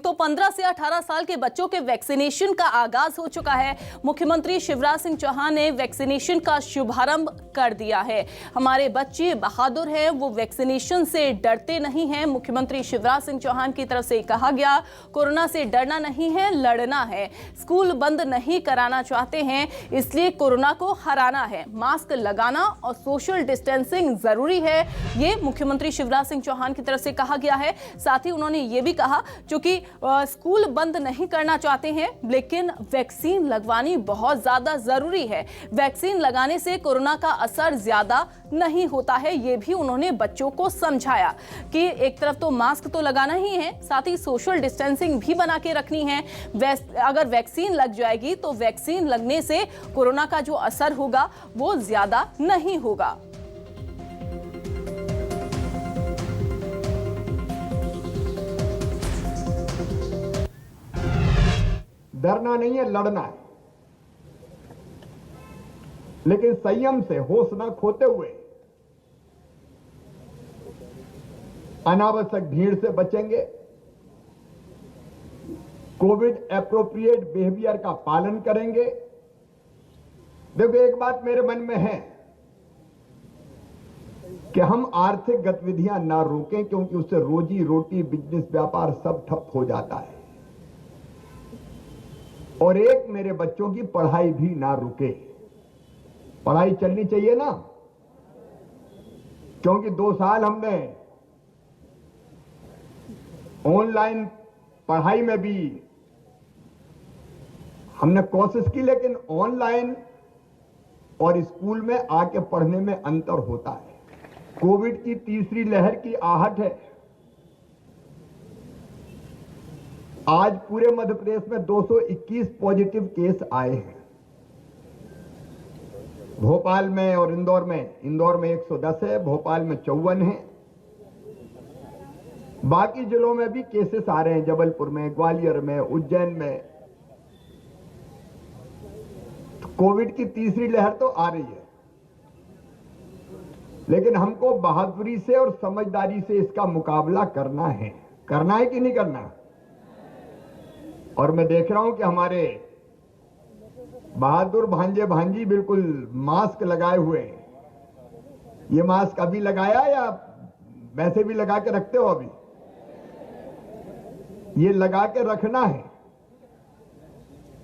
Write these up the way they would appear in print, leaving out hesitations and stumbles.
तो 15 से 18 साल के बच्चों के वैक्सीनेशन का आगाज हो चुका है। मुख्यमंत्री शिवराज सिंह चौहान ने वैक्सीनेशन का शुभारंभ कर दिया है। हमारे बच्चे बहादुर हैं, वो वैक्सीनेशन से डरते नहीं हैं। मुख्यमंत्री शिवराज सिंह चौहान की तरफ से कहा गया, कोरोना से डरना नहीं है, लड़ना है। स्कूल बंद नहीं कराना चाहते हैं, इसलिए कोरोना को हराना है। मास्क लगाना और सोशल डिस्टेंसिंग जरूरी है, ये मुख्यमंत्री शिवराज सिंह चौहान की तरफ से कहा गया है। साथ ही उन्होंने ये भी कहा, क्योंकि स्कूल बंद नहीं करना चाहते हैं, लेकिन वैक्सीन लगवानी बहुत ज्यादा जरूरी है। वैक्सीन लगाने से कोरोना का असर ज्यादा नहीं होता है, ये भी उन्होंने बच्चों को समझाया कि एक तरफ तो मास्क तो लगाना ही है, साथ ही सोशल डिस्टेंसिंग भी बना के रखनी है। अगर वैक्सीन लग जाएगी तो वैक्सीन लगने से कोरोना का जो असर होगा वो ज्यादा नहीं होगा। डरना नहीं है, लड़ना है, लेकिन संयम से, होश न खोते हुए, अनावश्यक भीड़ से बचेंगे, कोविड एप्रोप्रिएट बिहेवियर का पालन करेंगे। देखो, एक बात मेरे मन में है कि हम आर्थिक गतिविधियां ना रोकें, क्योंकि उससे रोजी रोटी, बिजनेस, व्यापार सब ठप हो जाता है। और एक, मेरे बच्चों की पढ़ाई भी ना रुके। पढ़ाई चलनी चाहिए ना, क्योंकि 2 साल हमने ऑनलाइन पढ़ाई में भी हमने कोशिश की, लेकिन ऑनलाइन और स्कूल में आके पढ़ने में अंतर होता है। कोविड की तीसरी लहर की आहट है। आज पूरे मध्य प्रदेश में 221 पॉजिटिव केस आए हैं। भोपाल में और इंदौर में 110 है, भोपाल में 54 है। बाकी जिलों में भी केसेस आ रहे हैं, जबलपुर में, ग्वालियर में, उज्जैन में। तो कोविड की तीसरी लहर तो आ रही है, लेकिन हमको बहादुरी से और समझदारी से इसका मुकाबला करना है कि नहीं करना। और मैं देख रहा हूं कि हमारे बहादुर भांजे भांजी बिल्कुल मास्क लगाए हुए हैं। ये मास्क अभी लगाया या वैसे भी लगा के रखते हो? अभी ये लगा के रखना है,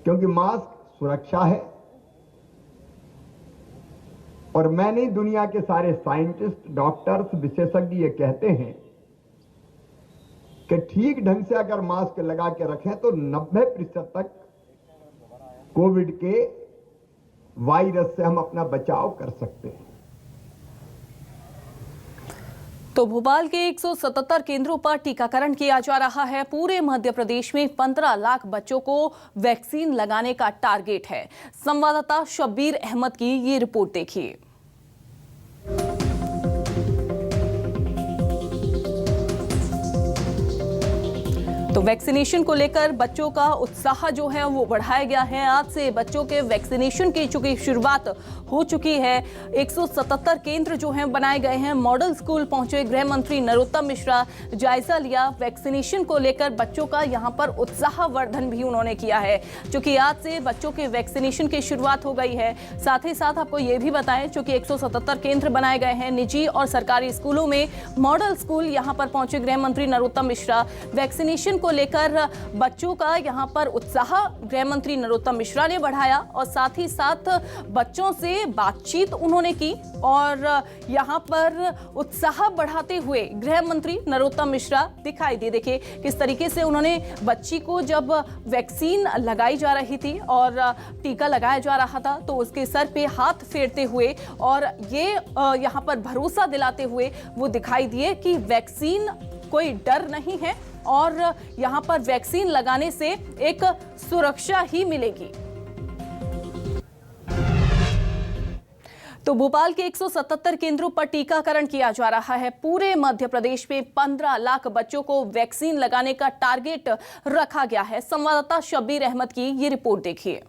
क्योंकि मास्क सुरक्षा है। और मैं नहीं, दुनिया के सारे साइंटिस्ट, डॉक्टर्स, विशेषज्ञ ये कहते हैं कि ठीक ढंग से अगर मास्क लगा के रखें तो 90% तक कोविड के वायरस से हम अपना बचाव कर सकते हैं। तो भोपाल के 177 केंद्रों पर टीकाकरण किया जा रहा है। पूरे मध्य प्रदेश में 15 लाख बच्चों को वैक्सीन लगाने का टारगेट है। संवाददाता शब्बीर अहमद की ये रिपोर्ट देखिए। तो वैक्सीनेशन को लेकर बच्चों का उत्साह जो है वो बढ़ाया गया है। आज से बच्चों के वैक्सीनेशन की चूंकि शुरुआत हो चुकी है। 177 केंद्र जो हैं बनाए गए हैं। मॉडल स्कूल पहुंचे गृह मंत्री नरोत्तम मिश्रा, जायजा लिया वैक्सीनेशन को लेकर। बच्चों का यहां पर उत्साहवर्धन भी उन्होंने किया है, क्योंकि आज से बच्चों के वैक्सीनेशन की शुरुआत हो गई है। साथ ही साथ आपको ये भी बताएं, चूंकि 177 केंद्र बनाए गए हैं निजी और सरकारी स्कूलों में, मॉडल स्कूल यहां पर पहुंचे गृह मंत्री नरोत्तम मिश्रा। वैक्सीनेशन को लेकर बच्चों का यहां पर उत्साह गृह मंत्री नरोत्तम मिश्रा ने बढ़ाया और साथ ही साथ बच्चों से बातचीत उन्होंने की और यहां पर उत्साह बढ़ाते हुए गृह मंत्री नरोत्तम मिश्रा दिखाई दिए। देखिए किस तरीके से उन्होंने बच्ची को, जब वैक्सीन लगाई जा रही थी और टीका लगाया जा रहा था, तो उसके सर पे हाथ फेरते हुए और ये यहां पर भरोसा दिलाते हुए वो दिखाई दिए कि वैक्सीन कोई डर नहीं है और यहां पर वैक्सीन लगाने से एक सुरक्षा ही मिलेगी। तो भोपाल के 177 केंद्रों पर टीकाकरण किया जा रहा है। पूरे मध्य प्रदेश में 15 लाख बच्चों को वैक्सीन लगाने का टारगेट रखा गया है। संवाददाता शब्बीर अहमद की ये रिपोर्ट देखिए।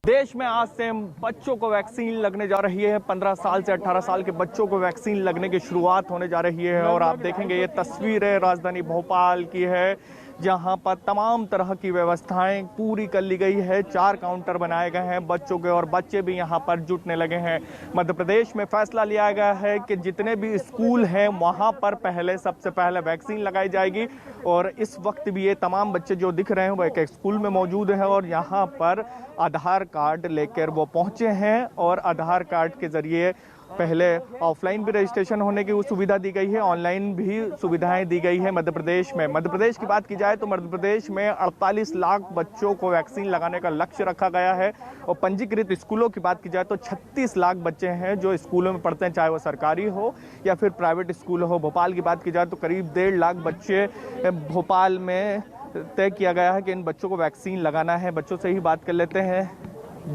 देश में आज से बच्चों को वैक्सीन लगने जा रही है। 15 साल से 18 साल के बच्चों को वैक्सीन लगने की शुरुआत होने जा रही है और आप देखेंगे ये तस्वीर है राजधानी भोपाल की है, जहां पर तमाम तरह की व्यवस्थाएं पूरी कर ली गई है। 4 काउंटर बनाए गए हैं बच्चों के और बच्चे भी यहां पर जुटने लगे हैं। मध्य प्रदेश में फैसला लिया गया है कि जितने भी स्कूल हैं वहां पर सबसे पहले वैक्सीन लगाई जाएगी और इस वक्त भी ये तमाम बच्चे जो दिख रहे हैं वो एक स्कूल में मौजूद हैं और यहाँ पर आधार कार्ड लेकर वो पहुंचे हैं और आधार कार्ड के जरिए पहले ऑफलाइन भी रजिस्ट्रेशन होने की सुविधा दी गई है, ऑनलाइन भी सुविधाएं दी गई है मध्य प्रदेश में। मध्य प्रदेश की बात की जाए तो मध्य प्रदेश में 48 लाख बच्चों को वैक्सीन लगाने का लक्ष्य रखा गया है और पंजीकृत स्कूलों की बात की जाए तो 36 लाख बच्चे हैं जो स्कूलों में पढ़ते हैं, चाहे वो सरकारी हो या फिर प्राइवेट स्कूल हो। भोपाल की बात की जाए तो करीब 1.5 लाख बच्चे भोपाल में तय किया गया है कि इन बच्चों को वैक्सीन लगाना है। बच्चों से ही बात कर लेते हैं,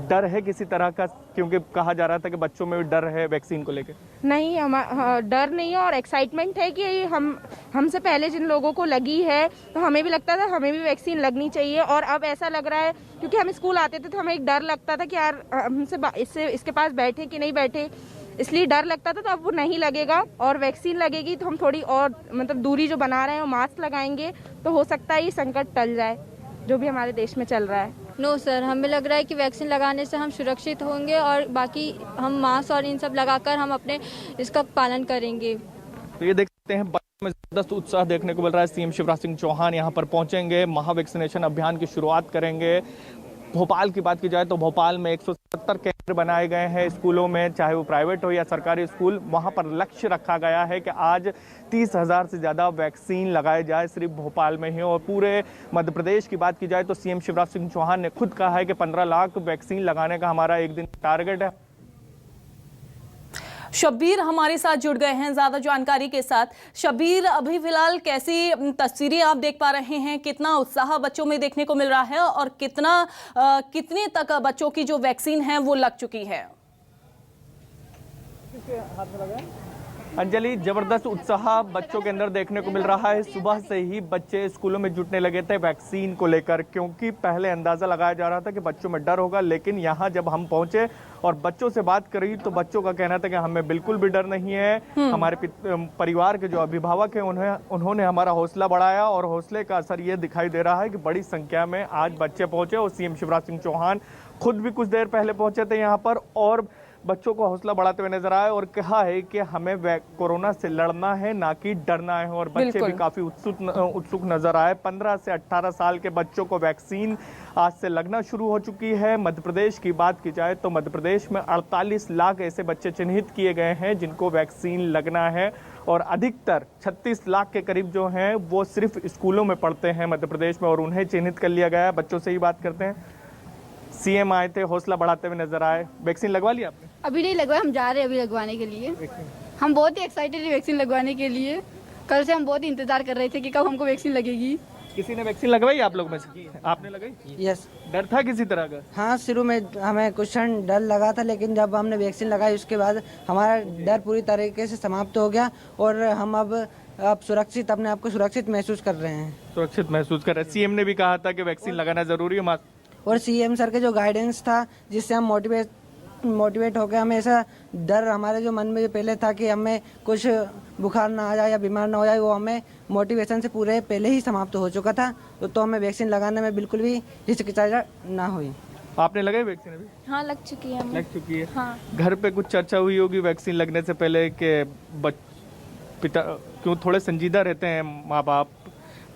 डर है किसी तरह का? क्योंकि कहा जा रहा था कि बच्चों में भी डर है वैक्सीन को लेकर। नहीं, डर नहीं है और एक्साइटमेंट है कि हमसे पहले जिन लोगों को लगी है तो हमें भी लगता था हमें भी वैक्सीन लगनी चाहिए और अब ऐसा लग रहा है क्योंकि हम स्कूल आते थे तो हमें एक डर लगता था कि यार हमसे इसके पास बैठे कि नहीं बैठे, इसलिए डर लगता था। तो अब वो नहीं लगेगा और वैक्सीन लगेगी तो हम थोड़ी और मतलब दूरी जो बना रहे हैं और मास्क लगाएंगे तो हो सकता है ये संकट टल जाए जो भी हमारे देश में चल रहा है। नो सर, हमें लग रहा है कि वैक्सीन लगाने से हम सुरक्षित होंगे और बाकी हम मास्क और इन सब लगाकर हम अपने इसका पालन करेंगे। तो ये देख सकते हैं बच्चों में जबरदस्त उत्साह देखने को मिल रहा है। सीएम शिवराज सिंह चौहान यहाँ पर पहुंचेंगे, महा वैक्सीनेशन अभियान की शुरुआत करेंगे। भोपाल की बात की जाए तो भोपाल में 170 केंद्र बनाए गए हैं स्कूलों में, चाहे वो प्राइवेट हो या सरकारी स्कूल। वहां पर लक्ष्य रखा गया है कि आज 30,000 से ज़्यादा वैक्सीन लगाए जाए सिर्फ भोपाल में ही। और पूरे मध्य प्रदेश की बात की जाए तो सीएम शिवराज सिंह चौहान ने खुद कहा है कि 15 लाख वैक्सीन लगाने का हमारा एक दिन टारगेट है। शब्बीर हमारे साथ जुड़ गए हैं ज्यादा जानकारी के साथ। शब्बीर, अभी फिलहाल कैसी तस्वीरें आप देख पा रहे हैं? कितना उत्साह बच्चों में देखने को मिल रहा है और कितने तक बच्चों की जो वैक्सीन है वो लग चुकी है? अंजलि, जबरदस्त उत्साह बच्चों के अंदर देखने को मिल रहा है। सुबह से ही बच्चे स्कूलों में जुटने लगे थे वैक्सीन को लेकर, क्योंकि पहले अंदाजा लगाया जा रहा था कि बच्चों में डर होगा, लेकिन यहाँ जब हम पहुंचे और बच्चों से बात करी तो बच्चों का कहना था कि हमें बिल्कुल भी डर नहीं है। हमारे परिवार के जो अभिभावक हैं उन्होंने हमारा हौसला बढ़ाया और हौसले का असर ये दिखाई दे रहा है कि बड़ी संख्या में आज बच्चे पहुंचे और सीएम शिवराज सिंह चौहान खुद भी कुछ देर पहले पहुंचे थे यहाँ पर और बच्चों को हौसला बढ़ाते हुए नजर आए और कहा है कि हमें कोरोना से लड़ना है, ना कि डरना है। और बच्चे भी काफी उत्सुक नजर आए। 15 से 18 साल के बच्चों को वैक्सीन आज से लगना शुरू हो चुकी है। मध्य प्रदेश की बात की जाए तो मध्य प्रदेश में 48 लाख ऐसे बच्चे चिन्हित किए गए हैं जिनको वैक्सीन लगना है और अधिकतर 36 लाख के करीब जो हैं वो सिर्फ स्कूलों में पढ़ते हैं मध्य प्रदेश में और उन्हें चिन्हित कर लिया गया है। बच्चों से ही बात करते हैं। सीएम आए थे, हौसला बढ़ाते हुए नजर आए। वैक्सीन लगवा लिया आपने? अभी नहीं लगवाया, हम जा रहे हैं अभी लगवाने के लिए। हम बहुत ही एक्साइटेड हैं वैक्सीन लगवाने के लिए। कल से हम बहुत ही इंतजार कर रहे थे कि कब हमको वैक्सीन लगेगी। किसी ने वैक्सीन लगवाई आप लोग में से? आपने लगाई? यस। डर था किसी तरह का? हाँ, शुरू में हमें कुछ क्षण डर लगा था, लेकिन जब हमने वैक्सीन लगाई उसके बाद हमारा डर पूरी तरीके से समाप्त हो गया और हम अब सुरक्षित, अपने आप को सुरक्षित महसूस कर रहे हैं। सुरक्षित महसूस कर रहे हैं। सीएम ने भी कहा था कि वैक्सीन लगाना जरूरी है। और सीएम सर के जो गाइडेंस था जिससे हम मोटिवेट होकर, हमें ऐसा डर हमारे जो मन में जो पहले था कि हमें कुछ बुखार ना आ जाए या बीमार ना हो जाए, वो हमें मोटिवेशन से पूरे पहले ही समाप्त हो चुका था। तो हमें वैक्सीन लगाने में बिल्कुल भी हिचकिचाहट ना हुई। आपने लगाई वैक्सीन अभी? हाँ, लग चुकी है। लग चुकी है। हाँ। घर पे कुछ चर्चा हुई होगी वैक्सीन लगने से पहले कि पिता क्यों थोड़े संजीदा रहते हैं माँ बाप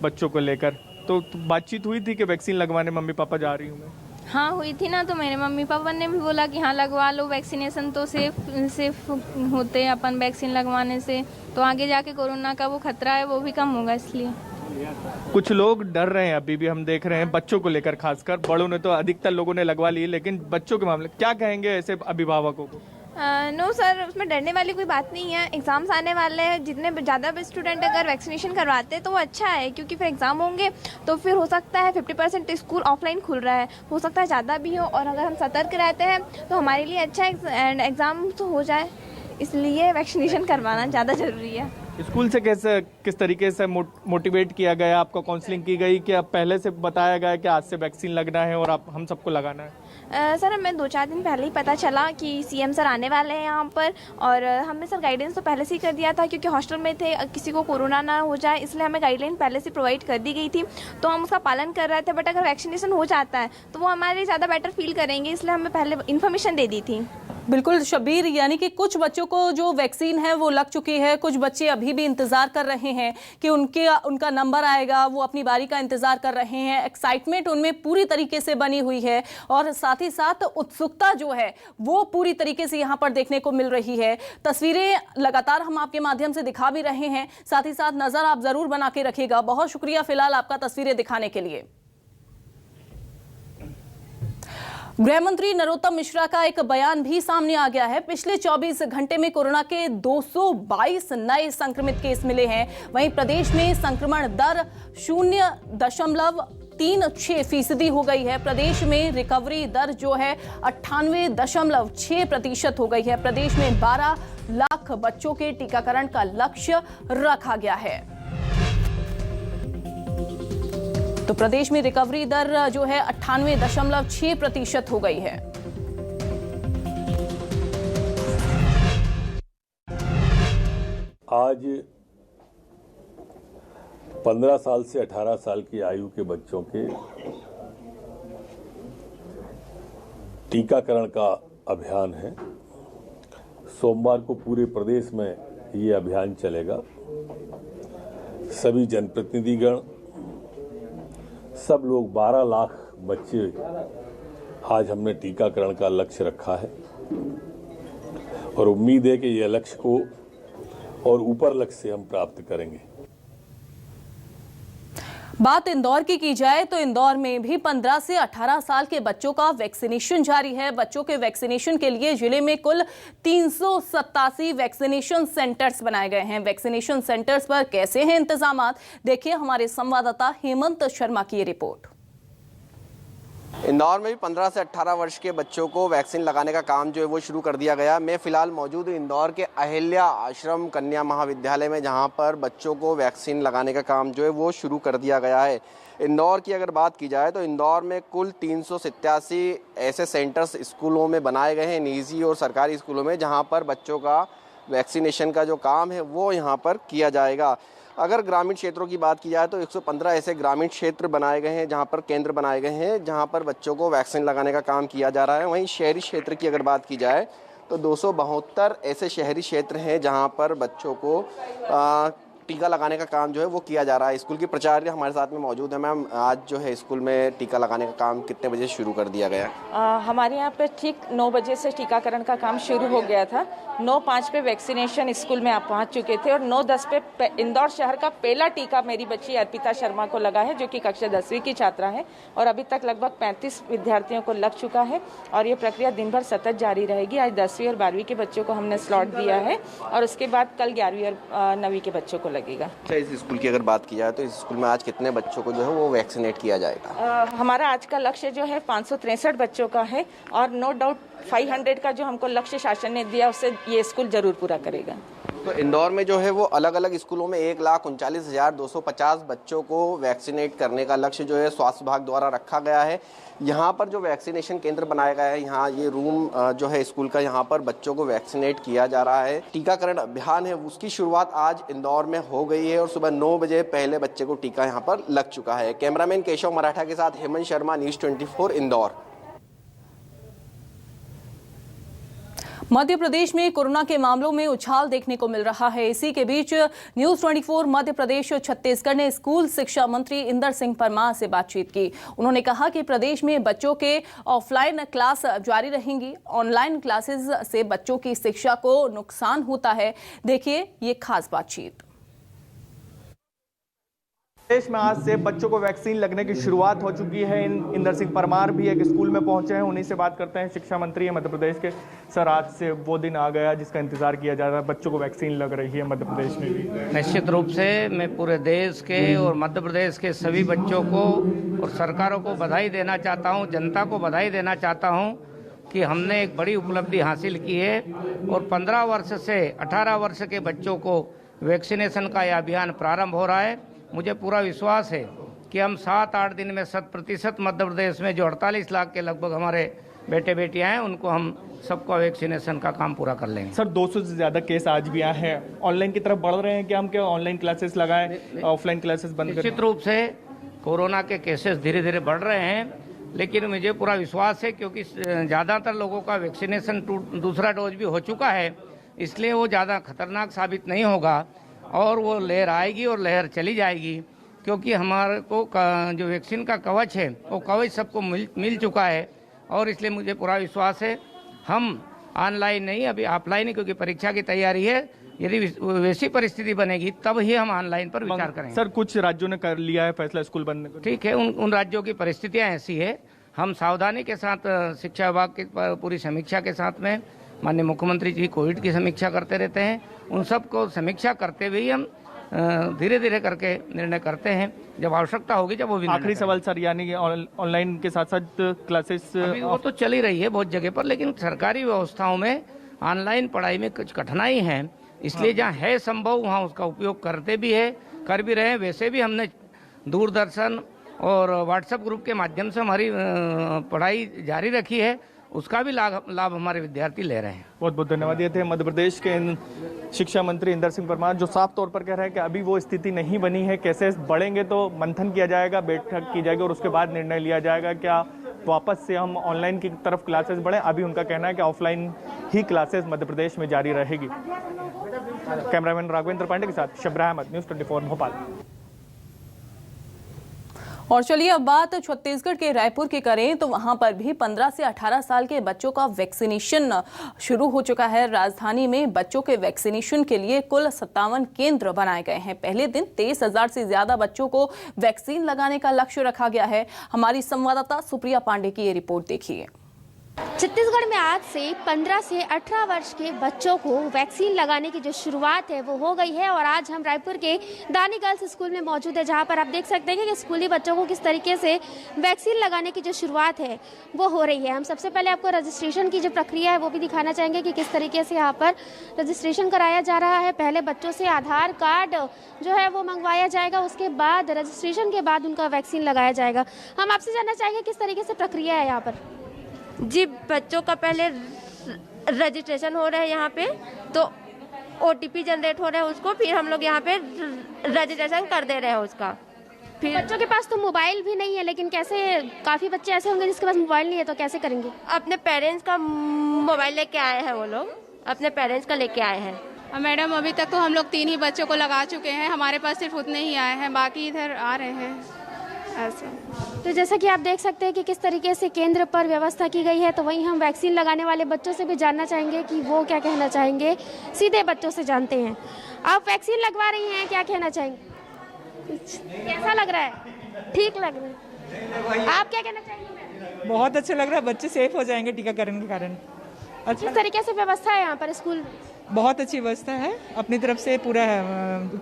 बच्चों को लेकर, तो बातचीत हुई थी कि वैक्सीन लगवाने मम्मी पापा जा रही हूँ मैं? हाँ, हुई थी ना। तो मेरे मम्मी पापा ने भी बोला कि हाँ लगवा लो, वैक्सीनेशन तो सेफ होते हैं अपन वैक्सीन लगवाने से, तो आगे जाके कोरोना का वो खतरा है वो भी कम होगा, इसलिए। कुछ लोग डर रहे हैं, अभी भी हम देख रहे हैं बच्चों को लेकर, खासकर बड़ों ने तो अधिकतर लोगों ने लगवा ली, लेकिन बच्चों के मामले क्या कहेंगे ऐसे अभिभावकों को? नो सर, उसमें डरने वाली कोई बात नहीं है। एग्ज़ाम्स आने वाले हैं, जितने ज़्यादा भी स्टूडेंट अगर वैक्सीनेशन करवाते हैं तो वो अच्छा है, क्योंकि फिर एग्ज़ाम होंगे तो फिर हो सकता है 50% स्कूल ऑफलाइन खुल रहा है, हो सकता है ज़्यादा भी हो, और अगर हम सतर्क रहते हैं तो हमारे लिए अच्छा है एंड एग्ज़ाम तो हो जाए, इसलिए वैक्सीनेशन करवाना ज़्यादा ज़रूरी है। स्कूल से किस तरीके से मोटिवेट किया गया, आपको काउंसलिंग की गई कि अब पहले से बताया गया कि आज से वैक्सीन लगना है और आप हम सबको लगाना है? सर हमें 2-4 दिन पहले ही पता चला कि सीएम सर आने वाले हैं यहाँ पर, और हमने सर गाइडेंस तो पहले से ही कर दिया था क्योंकि हॉस्टल में थे, किसी को कोरोना ना हो जाए इसलिए हमें गाइडलाइन पहले से प्रोवाइड कर दी गई थी, तो हम उसका पालन कर रहे थे। बट अगर वैक्सीनेशन हो जाता है तो वो हमारे ज़्यादा बेटर फील करेंगे, इसलिए हमें पहले इन्फॉर्मेशन दे दी थी। बिल्कुल शबीर, यानी कि कुछ बच्चों को जो वैक्सीन है वो लग चुकी है, कुछ बच्चे अभी भी इंतजार कर रहे हैं कि उनका नंबर आएगा, वो अपनी बारी का इंतजार कर रहे हैं। एक्साइटमेंट उनमें पूरी तरीके से बनी हुई है और साथ ही साथ उत्सुकता जो है वो पूरी तरीके से यहाँ पर देखने को मिल रही है। तस्वीरें लगातार हम आपके माध्यम से दिखा भी रहे हैं, साथ ही साथ नजर आप जरूर बना के रखिएगा। बहुत शुक्रिया फिलहाल आपका तस्वीरें दिखाने के लिए। गृह मंत्री नरोत्तम मिश्रा का एक बयान भी सामने आ गया है। पिछले 24 घंटे में कोरोना के 222 नए संक्रमित केस मिले हैं। वहीं प्रदेश में संक्रमण दर 0.36% हो गई है। प्रदेश में रिकवरी दर जो है 98.6% हो गई है। प्रदेश में 12 लाख बच्चों के टीकाकरण का लक्ष्य रखा गया है। तो प्रदेश में रिकवरी दर जो है 98.6% हो गई है। आज 15 साल से 18 साल की आयु के बच्चों के टीकाकरण का अभियान है। सोमवार को पूरे प्रदेश में ये अभियान चलेगा। सभी जनप्रतिनिधिगण, सब लोग 12 लाख बच्चे आज हमने टीकाकरण का लक्ष्य रखा है और उम्मीद है कि यह लक्ष्य को और ऊपर लक्ष्य से हम प्राप्त करेंगे। बात इंदौर की जाए तो इंदौर में भी 15 से 18 साल के बच्चों का वैक्सीनेशन जारी है। बच्चों के वैक्सीनेशन के लिए जिले में कुल 387 वैक्सीनेशन सेंटर्स बनाए गए हैं। वैक्सीनेशन सेंटर्स पर कैसे हैं इंतजामात, देखिए हमारे संवाददाता हेमंत शर्मा की ये रिपोर्ट। इंदौर में भी 15 से 18 वर्ष के बच्चों को वैक्सीन लगाने का काम जो है वो शुरू कर दिया गया। मैं फिलहाल मौजूद हूँ इंदौर के अहिल्या आश्रम कन्या महाविद्यालय में, जहाँ पर बच्चों को वैक्सीन लगाने का काम जो है वो शुरू कर दिया गया है। इंदौर की अगर बात की जाए तो इंदौर में कुल 387 ऐसे सेंटर्स स्कूलों में बनाए गए हैं, निजी और सरकारी स्कूलों में, जहाँ पर बच्चों का वैक्सीनेशन का जो काम है वो यहाँ पर किया जाएगा। अगर ग्रामीण क्षेत्रों की बात की जाए तो 115 ऐसे ग्रामीण क्षेत्र बनाए गए हैं, जहां पर केंद्र बनाए गए हैं, जहां पर बच्चों को वैक्सीन लगाने का काम किया जा रहा है। वहीं शहरी क्षेत्र की अगर बात की जाए तो 272 ऐसे शहरी क्षेत्र हैं जहां पर बच्चों को टीका लगाने का काम जो है वो किया जा रहा है। स्कूल की प्राचार्य हमारे साथ में मौजूद है। मैम, आज जो है स्कूल में टीका लगाने का काम कितने बजे शुरू कर दिया गया? हमारे यहाँ पे ठीक 9 बजे से टीकाकरण का काम शुरू हो गया था। 9:05 पे वैक्सीनेशन स्कूल में आप पहुँच चुके थे और 9:10 पे इंदौर शहर का पहला टीका मेरी बच्ची अर्पिता शर्मा को लगा है, जो कि कक्षा 10वीं की छात्रा है, और अभी तक लगभग 35 विद्यार्थियों को लग चुका है और ये प्रक्रिया दिन भर सतत जारी रहेगी। आज 10वीं और 12वीं के बच्चों को हमने स्लॉट दिया है और उसके बाद कल 11वीं और 9वीं के बच्चों को लगेगा। अच्छा, इस स्कूल की अगर बात की जाए तो इस स्कूल में आज कितने बच्चों को जो है वो वैक्सीनेट किया जाएगा? हमारा आज का लक्ष्य जो है 563 बच्चों का है और नो डाउट 500 का जो हमको लक्ष्य शासन ने दिया उससे ये स्कूल जरूर पूरा करेगा। तो इंदौर में जो है वो अलग अलग स्कूलों में 1,39,250 बच्चों को वैक्सीनेट करने का लक्ष्य जो है स्वास्थ्य विभाग द्वारा रखा गया है। यहाँ पर जो वैक्सीनेशन केंद्र बनाया गया है, यहाँ ये रूम जो है स्कूल का, यहाँ पर बच्चों को वैक्सीनेट किया जा रहा है। टीकाकरण अभियान है उसकी शुरुआत आज इंदौर में हो गई है और सुबह 9 बजे पहले बच्चे को टीका यहाँ पर लग चुका है। कैमरामैन केशव मराठा के साथ हेमंत शर्मा, न्यूज़ 24 इंदौर। मध्य प्रदेश में कोरोना के मामलों में उछाल देखने को मिल रहा है। इसी के बीच न्यूज़ 24 मध्य प्रदेश छत्तीसगढ़ ने स्कूल शिक्षा मंत्री इंदर सिंह परमार से बातचीत की। उन्होंने कहा कि प्रदेश में बच्चों के ऑफलाइन क्लास जारी रहेंगी। ऑनलाइन क्लासेस से बच्चों की शिक्षा को नुकसान होता है। देखिए ये खास बातचीत। देश में आज से बच्चों को वैक्सीन लगने की शुरुआत हो चुकी है। इंदर सिंह परमार भी एक स्कूल में पहुंचे हैं, उन्हीं से बात करते हैं। शिक्षा मंत्री है मध्य प्रदेश के। सर, आज से वो दिन आ गया जिसका इंतजार किया जा रहा है, बच्चों को वैक्सीन लग रही है मध्य प्रदेश में भी। निश्चित रूप से मैं पूरे देश के और मध्य प्रदेश के सभी बच्चों को और सरकारों को बधाई देना चाहता हूँ, जनता को बधाई देना चाहता हूँ कि हमने एक बड़ी उपलब्धि हासिल की है और 15 वर्ष से 18 वर्ष के बच्चों को वैक्सीनेशन का यह अभियान प्रारंभ हो रहा है। मुझे पूरा विश्वास है कि हम 7-8 दिन में 100% मध्य प्रदेश में जो 48 लाख के लगभग हमारे बेटे बेटियां हैं उनको हम सबका वैक्सीनेशन का काम पूरा कर लेंगे। सर 200 से ज़्यादा केस आज भी आए हैं, ऑनलाइन की तरफ बढ़ रहे हैं कि हम क्या ऑनलाइन क्लासेस लगाएं, ऑफलाइन क्लासेस बंद करें? निश्चित रूप से कोरोना के केसेस धीरे धीरे बढ़ रहे हैं, लेकिन मुझे पूरा विश्वास है क्योंकि ज़्यादातर लोगों का वैक्सीनेशन दूसरा डोज भी हो चुका है, इसलिए वो ज़्यादा खतरनाक साबित नहीं होगा और वो लहर आएगी और लहर चली जाएगी, क्योंकि हमारे को जो वैक्सीन का कवच है वो कवच सबको मिल चुका है और इसलिए मुझे पूरा विश्वास है हम ऑनलाइन नहीं, अभी ऑफलाइन ही, क्योंकि परीक्षा की तैयारी है। यदि वैसी परिस्थिति बनेगी तब ही हम ऑनलाइन पर विचार करेंगे। सर कुछ राज्यों ने कर लिया है फैसला स्कूल बंद करने का। ठीक है, उन राज्यों की परिस्थितियां ऐसी है, हम सावधानी के साथ शिक्षा विभाग की पूरी समीक्षा के साथ में माननीय मुख्यमंत्री जी कोविड की समीक्षा करते रहते हैं, उन सब को समीक्षा करते हुए हम धीरे धीरे करके निर्णय करते हैं, जब आवश्यकता होगी जब वो भी। आखिरी सवाल सर, यानी ऑनलाइन के साथ साथ क्लासेस वो तो चल ही रही है बहुत जगह पर, लेकिन सरकारी व्यवस्थाओं में ऑनलाइन पढ़ाई में कुछ कठिनाई है, इसलिए जहाँ है संभव वहाँ उसका उपयोग करते भी है, कर भी रहे हैं। वैसे भी हमने दूरदर्शन और व्हाट्सएप ग्रुप के माध्यम से हमारी पढ़ाई जारी रखी है, उसका भी लाभ हमारे विद्यार्थी ले रहे हैं। बहुत बहुत धन्यवाद। ये थे मध्य प्रदेश के शिक्षा मंत्री इंदर सिंह परमार, जो साफ तौर पर कह रहे हैं कि अभी वो स्थिति नहीं बनी है, कैसे बढ़ेंगे तो मंथन किया जाएगा, बैठक की जाएगी और उसके बाद निर्णय लिया जाएगा क्या वापस से हम ऑनलाइन की तरफ क्लासेस बढ़ें। अभी उनका कहना है कि ऑफलाइन ही क्लासेस मध्य प्रदेश में जारी रहेगी। कैमरामैन राघवेंद्र पांडे के साथ शबरा अहमद, न्यूज़ 24 भोपाल। और चलिए अब बात छत्तीसगढ़ के रायपुर की करें तो वहां पर भी 15 से 18 साल के बच्चों का वैक्सीनेशन शुरू हो चुका है। राजधानी में बच्चों के वैक्सीनेशन के लिए कुल 57 केंद्र बनाए गए हैं। पहले दिन 23,000 से ज्यादा बच्चों को वैक्सीन लगाने का लक्ष्य रखा गया है। हमारी संवाददाता सुप्रिया पांडे की ये रिपोर्ट देखिए। छत्तीसगढ़ में आज से 15 से 18 वर्ष के बच्चों को वैक्सीन लगाने की जो शुरुआत है वो हो गई है और आज हम रायपुर के दानी गर्ल्स स्कूल में मौजूद है, जहां पर आप देख सकते हैं कि स्कूली बच्चों को किस तरीके से वैक्सीन लगाने की जो शुरुआत है वो हो रही है। हम सबसे पहले आपको रजिस्ट्रेशन की जो प्रक्रिया है वो भी दिखाना चाहेंगे कि किस तरीके से यहाँ पर रजिस्ट्रेशन कराया जा रहा है। पहले बच्चों से आधार कार्ड जो है वो मंगवाया जाएगा, उसके बाद रजिस्ट्रेशन के बाद उनका वैक्सीन लगाया जाएगा। हम आपसे जानना चाहेंगे किस तरीके से प्रक्रिया है यहाँ पर। जी, बच्चों का पहले रजिस्ट्रेशन हो रहा है यहाँ पे, तो OTP जनरेट हो रहा है उसको, फिर हम लोग यहाँ पे रजिस्ट्रेशन कर दे रहे हैं उसका। फिर बच्चों के पास तो मोबाइल भी नहीं है, लेकिन कैसे, काफ़ी बच्चे ऐसे होंगे जिसके पास मोबाइल नहीं है, तो कैसे करेंगे? अपने पेरेंट्स का मोबाइल लेके आए हैं, वो लोग अपने पेरेंट्स का लेके आए हैं। मैडम अभी तक तो हम लोग 3 ही बच्चों को लगा चुके हैं, हमारे पास सिर्फ उतने ही आए हैं, बाकी इधर आ रहे हैं ऐसा। तो जैसा कि आप देख सकते हैं कि किस तरीके से केंद्र पर व्यवस्था की गई है, तो वहीं हम वैक्सीन लगाने वाले बच्चों से भी जानना चाहेंगे कि वो क्या कहना चाहेंगे। सीधे बच्चों से जानते हैं। आप वैक्सीन लगवा रही हैं, क्या कहना चाहेंगे? कुछ कैसा लग रहा है? ठीक लग रहा है। आप क्या कहना चाहेंगे? बहुत अच्छा लग रहा है, बच्चे सेफ हो जाएंगे टीकाकरण के कारण। अच्छा, किस तरीके से व्यवस्था है यहाँ पर स्कूल? बहुत अच्छी व्यवस्था है, अपनी तरफ से पूरा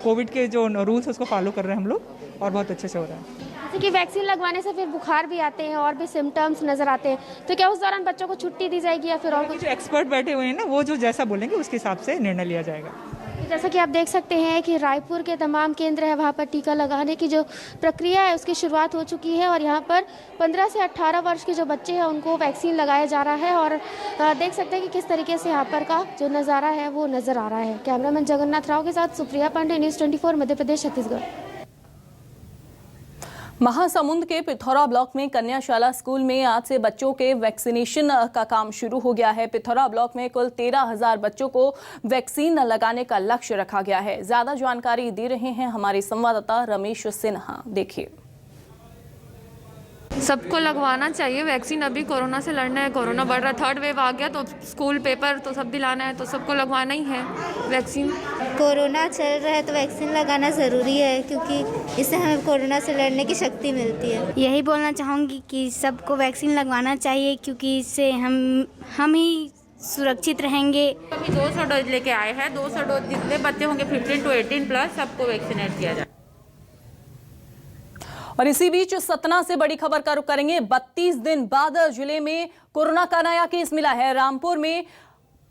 कोविड के जो रूल्स उसको फॉलो कर रहे हैं हम लोग और बहुत अच्छे से हो रहा है। जैसे कि वैक्सीन लगवाने से फिर बुखार भी आते हैं और भी सिम्टम्स नजर आते हैं, तो क्या उस दौरान बच्चों को छुट्टी दी जाएगी या फिर और कुछ? जो एक्सपर्ट बैठे हुए हैं ना, वो जो जैसा बोलेंगे उसके हिसाब से निर्णय लिया जाएगा। जैसा कि आप देख सकते हैं कि रायपुर के तमाम केंद्र है वहाँ पर टीका लगाने की जो प्रक्रिया है उसकी शुरुआत हो चुकी है और यहाँ पर 15 से 18 वर्ष के जो बच्चे हैं उनको वैक्सीन लगाया जा रहा है और देख सकते हैं कि किस तरीके से यहाँ पर का जो नज़ारा है वो नज़र आ रहा है। कैमरामैन जगन्नाथ राव के साथ सुप्रिया पांडे, न्यूज़ 24 मध्य प्रदेश छत्तीसगढ़। महासमुंद के पिथौरा ब्लॉक में कन्याशाला स्कूल में आज से बच्चों के वैक्सीनेशन का काम शुरू हो गया है। पिथौरा ब्लॉक में कुल 13,000 बच्चों को वैक्सीन लगाने का लक्ष्य रखा गया है। ज्यादा जानकारी दे रहे हैं हमारे संवाददाता रमेश सिन्हा। देखिए। सबको लगवाना चाहिए वैक्सीन, अभी कोरोना से लड़ना है, कोरोना बढ़ रहा है, 3rd वेव आ गया तो स्कूल पेपर तो सब दिलाना है, तो सबको लगवाना ही है वैक्सीन। कोरोना चल रहा है तो वैक्सीन लगाना ज़रूरी है, क्योंकि इससे हमें कोरोना से लड़ने की शक्ति मिलती है। यही बोलना चाहूँगी कि सबको वैक्सीन लगवाना चाहिए, क्योंकि इससे हम ही सुरक्षित रहेंगे। अभी 200 डोज लेके आए हैं, 200 डोज जितने बच्चे होंगे 15 to 18 प्लस सबको वैक्सीनेट किया जाए। और इसी बीच सतना से बड़ी खबर का रुख करेंगे। 32 दिन बाद जिले में कोरोना का नया केस मिला है। रामपुर में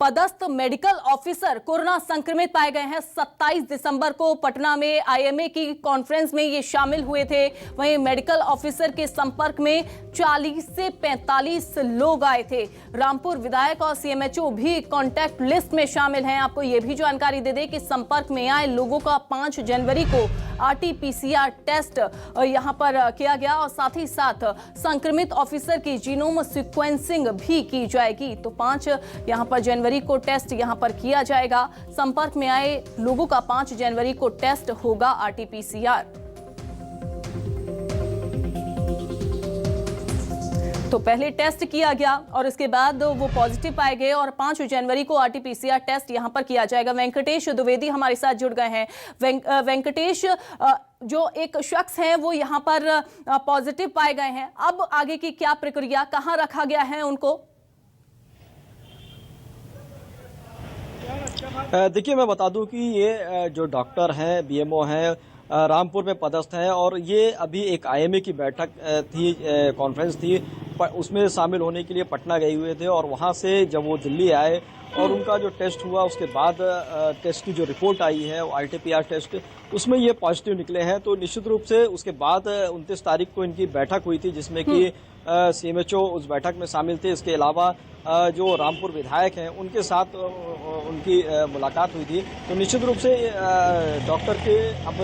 पदस्थ मेडिकल ऑफिसर कोरोना संक्रमित पाए गए हैं। 27 दिसंबर को पटना में आईएमए की कॉन्फ्रेंस में ये शामिल हुए थे। वहीं मेडिकल ऑफिसर के संपर्क में 40 से 45 लोग आए थे। रामपुर विधायक और सीएमएचओ भी कांटेक्ट लिस्ट में शामिल हैं। आपको ये भी जानकारी दे दें कि संपर्क में आए लोगों का 5 जनवरी को RT-PCR टेस्ट यहां पर किया गया और साथ ही साथ संक्रमित ऑफिसर की जीनोम सीक्वेंसिंग भी की जाएगी। तो 5 यहां पर जनवरी को टेस्ट यहां पर किया जाएगा। संपर्क में आए लोगों का 5 जनवरी को टेस्ट होगा RT-PCR। तो पहले टेस्ट किया गया और इसके बाद वो पॉजिटिव पाए गए और 5 जनवरी को RT-PCR टेस्ट यहां पर किया जाएगा। वेंकटेश द्विवेदी हमारे साथ जुड़ गए हैं। वेंकटेश, जो एक शख्स हैं वो यहां पर पॉजिटिव पाए गए हैं, अब आगे की क्या प्रक्रिया, कहां रखा गया है उनको? देखिए, मैं बता दूं कि ये जो डॉक्टर हैं, BMO हैं, रामपुर में पदस्थ हैं और ये अभी एक IMA की बैठक थी, कॉन्फ्रेंस थी, उसमें शामिल होने के लिए पटना गए हुए थे और वहाँ से जब वो दिल्ली आए और उनका जो टेस्ट हुआ उसके बाद टेस्ट की जो रिपोर्ट आई है वो RT-PCR टेस्ट, उसमें ये पॉजिटिव निकले हैं। तो निश्चित रूप से उसके बाद 29 तारीख को इनकी बैठक हुई थी जिसमें कि CMHO उस बैठक में शामिल थे। इसके अलावा जो रामपुर विधायक हैं उनके साथ उनकी मुलाकात हुई थी। तो निश्चित रूप से डॉक्टर के अब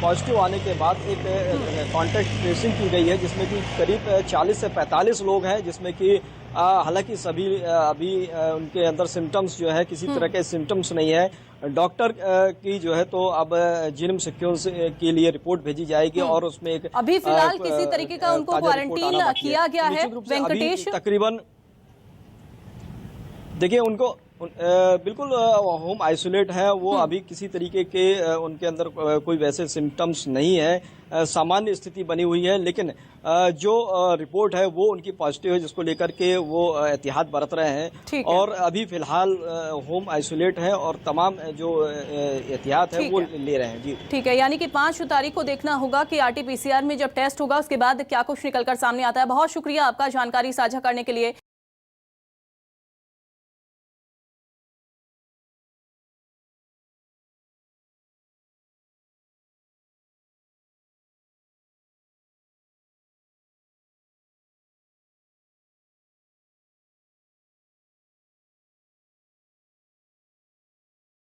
पॉजिटिव आने के बाद एक कॉन्टैक्ट ट्रेसिंग की गई है जिसमें कि करीब 40 से 45 लोग हैं, जिसमें कि हालांकि सभी अभी उनके अंदर सिम्टम्स जो है किसी तरह के सिम्टम्स नहीं है। डॉक्टर की जो है तो अब जीनोम सीक्वेंस के लिए रिपोर्ट भेजी जाएगी और उसमें एक अभी फिलहाल किसी तरीके का उनको क्वारंटीन किया गया है। वेंकटेश, तकरीबन देखिए उनको बिल्कुल होम आइसोलेट है वो। अभी किसी तरीके के उनके अंदर कोई वैसे सिम्टम्स नहीं है, सामान्य स्थिति बनी हुई है। लेकिन जो रिपोर्ट है वो उनकी पॉजिटिव है, जिसको लेकर के वो एहतियात बरत रहे हैं और अभी फिलहाल होम आइसोलेट है और तमाम जो एहतियात है वो ले रहे हैं। जी ठीक है, यानी कि 5 तारीख को देखना होगा कि RT-PCR में जब टेस्ट होगा उसके बाद क्या कुछ निकलकर सामने आता है। बहुत शुक्रिया आपका जानकारी साझा करने के लिए।